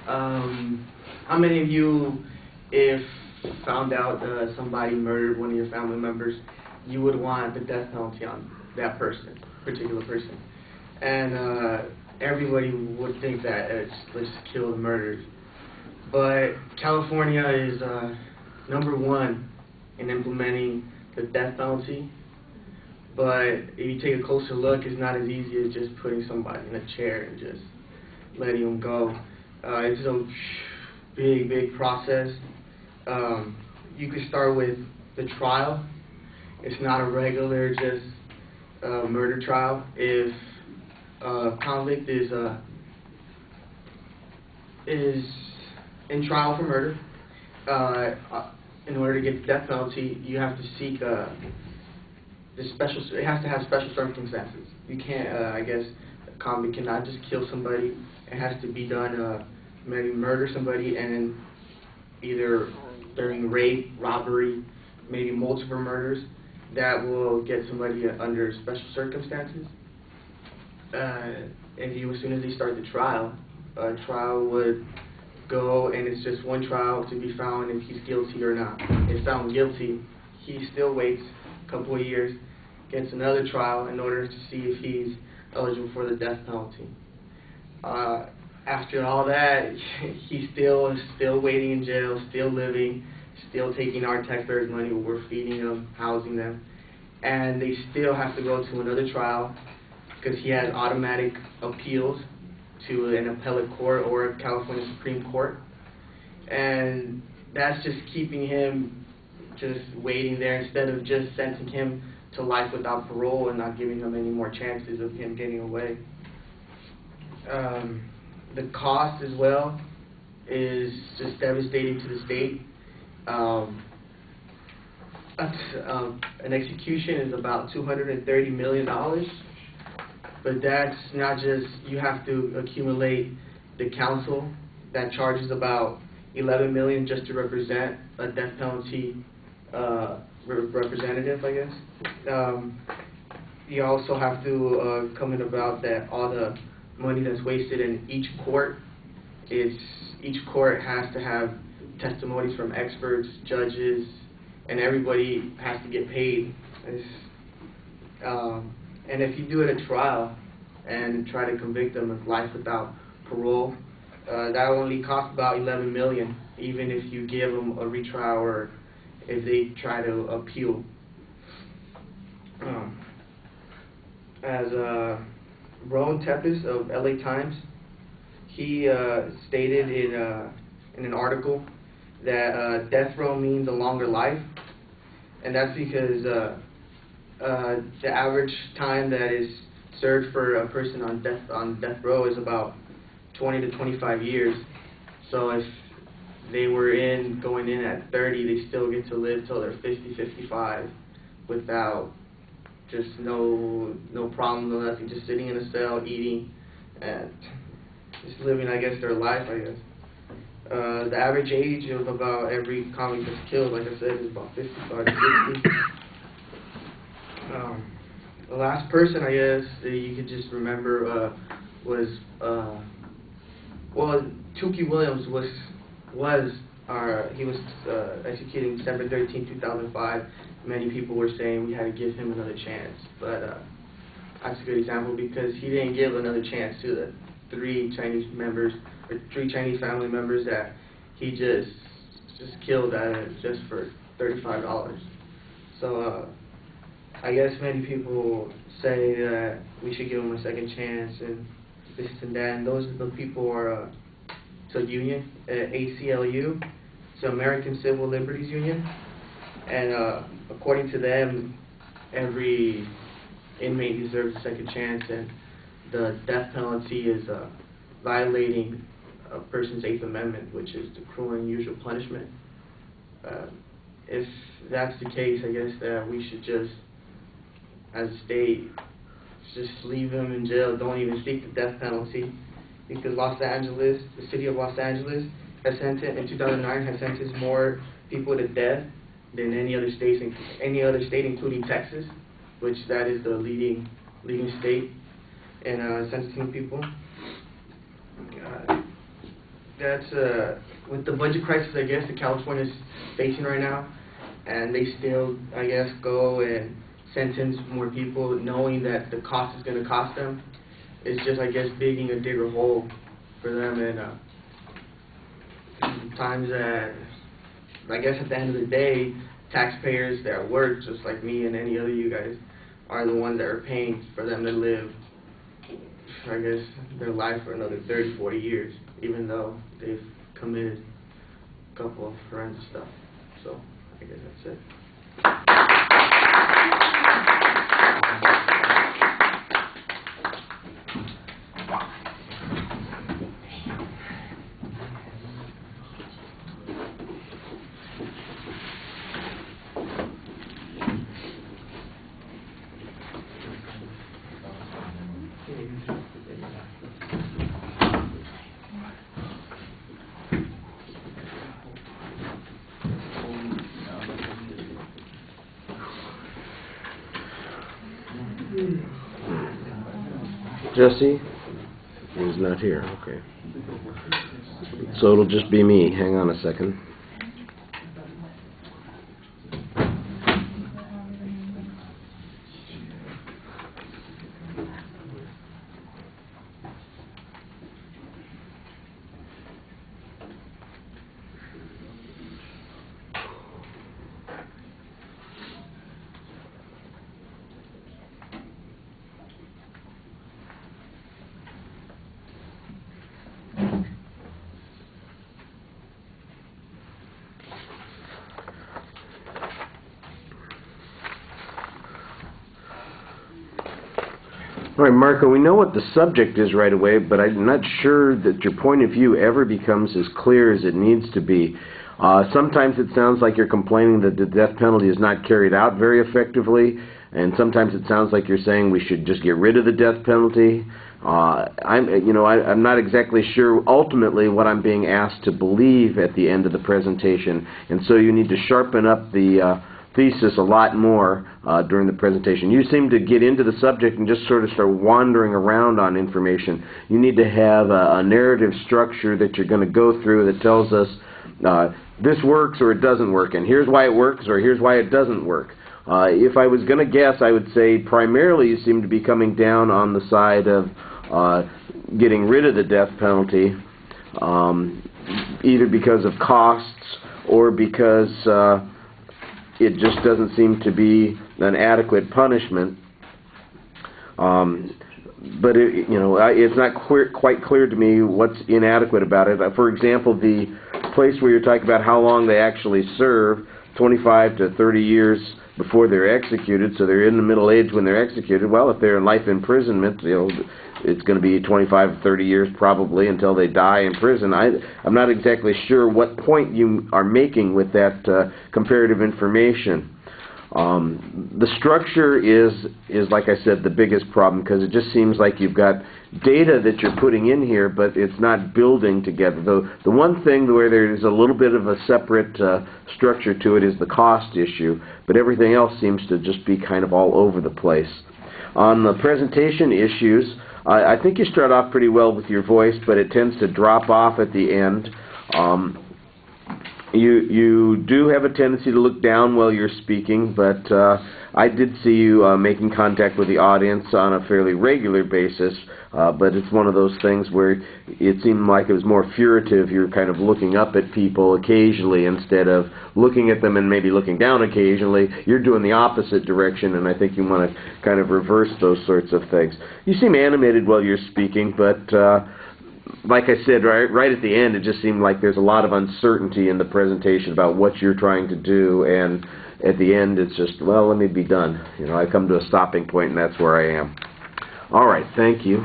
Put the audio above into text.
How many of you, if found out somebody murdered one of your family members, you would want the death penalty on that person, particular person? And everybody would think that let's kill the murderers. But California is #1 in implementing the death penalty. But if you take a closer look, it's not as easy as just putting somebody in a chair and just letting them go. It's a big process. You could start with the trial. It's not a regular just murder trial. If a convict is in trial for murder, in order to get the death penalty, you have to seek it has to have special circumstances. You can't, I guess, a convict cannot just kill somebody. It has to be done, maybe murder somebody, and then either during rape, robbery, maybe multiple murders, that will get somebody under special circumstances. As soon as they start the trial, a trial would go, and it's just one trial to be found if he's guilty or not. If found guilty, he still waits a couple of years, gets another trial in order to see if he's eligible for the death penalty. After all that, he's still waiting in jail, still living, still taking our taxpayers' money. We're feeding them, housing them, and they still have to go to another trial because he has automatic appeals to an appellate court or a California Supreme Court, and that's just keeping him just waiting there instead of just sentencing him to life without parole and not giving him any more chances of him getting away. The cost as well is just devastating to the state. An execution is about $230 million, but that's not just, you have to accumulate the council that charges about $11 million just to represent a death penalty representative, I guess. You also have to come in about that all the money that's wasted in each court. Each court has to have testimonies from experts, judges, and everybody has to get paid. And if you do it at trial and try to convict them of life without parole, that only costs about $11 million, even if you give them a retrial or if they try to appeal. As Ron Tepes of LA Times, he stated in an article that death row means a longer life, and that's because the average time that is served for a person on death row is about 20 to 25 years. So if they were going in at 30, they still get to live till they're 50, 55 without just no problem, no nothing, just sitting in a cell, eating, and just living, I guess, their life, I guess. The average age of about every convict that's killed, like I said, is about 55 to 60. The last person, I guess, that you could just remember was, Tukey Williams he was executed December 13, 2005. Many people were saying we had to give him another chance, but that's a good example because he didn't give another chance to the three Chinese family members that he just killed just for $35. So I guess many people say that we should give him a second chance and this and that, and those are the people are it's a union, ACLU, it's the American Civil Liberties Union, and according to them, every inmate deserves a second chance, and the death penalty is violating a person's 8th Amendment, which is the cruel and unusual punishment. If that's the case, I guess that we should just, as a state, just leave them in jail, don't even seek the death penalty, because Los Angeles, the city of Los Angeles, has sentenced, in 2009, has sentenced more people to death than any other state, including Texas, which that is the leading state in sentencing people. That's with the budget crisis, I guess, that California is facing right now, and they still, I guess, go and sentence more people knowing that the cost is going to cost them. It's just, I guess, digging a bigger hole for them, and times that, I guess at the end of the day, taxpayers that work, just like me and any other you guys, are the ones that are paying for them to live, I guess, their life for another 30, 40 years, even though they've committed a couple of horrendous stuff. So, I guess that's it. Jesse? He's not here, okay. So it'll just be me. Hang on a second. All right, Marco, we know what the subject is right away, but I'm not sure that your point of view ever becomes as clear as it needs to be. Sometimes it sounds like you're complaining that the death penalty is not carried out very effectively, and sometimes it sounds like you're saying we should just get rid of the death penalty. I'm not exactly sure ultimately what I'm being asked to believe at the end of the presentation, and so you need to sharpen up the thesis a lot more during the presentation. You seem to get into the subject and just sort of start wandering around on information. You need to have a narrative structure that you're going to go through that tells us this works or it doesn't work, and here's why it works or here's why it doesn't work. If I was going to guess, I would say primarily you seem to be coming down on the side of getting rid of the death penalty, either because of costs or because it just doesn't seem to be an adequate punishment. But it's not quite clear to me what's inadequate about it. For example, the place where you're talking about how long they actually serve, 25 to 30 years before they're executed, so they're in the middle age when they're executed. Well, if they're in life imprisonment, it's going to be 25 to 30 years probably until they die in prison. I'm not exactly sure what point you are making with that comparative information. The structure is, like I said, the biggest problem, because it just seems like you've got data that you're putting in here, but it's not building together. The one thing where there is a little bit of a separate structure to it is the cost issue, but everything else seems to just be kind of all over the place. On the presentation issues, I think you start off pretty well with your voice, but it tends to drop off at the end. You do have a tendency to look down while you're speaking, but I did see you making contact with the audience on a fairly regular basis, but it's one of those things where it seemed like it was more furtive. You're kind of looking up at people occasionally instead of looking at them and maybe looking down occasionally. You're doing the opposite direction, and I think you want to kind of reverse those sorts of things. You seem animated while you're speaking, but like I said, right at the end, it just seemed like there's a lot of uncertainty in the presentation about what you're trying to do, and at the end, it's just, well, let me be done. I come to a stopping point, and that's where I am. All right, thank you.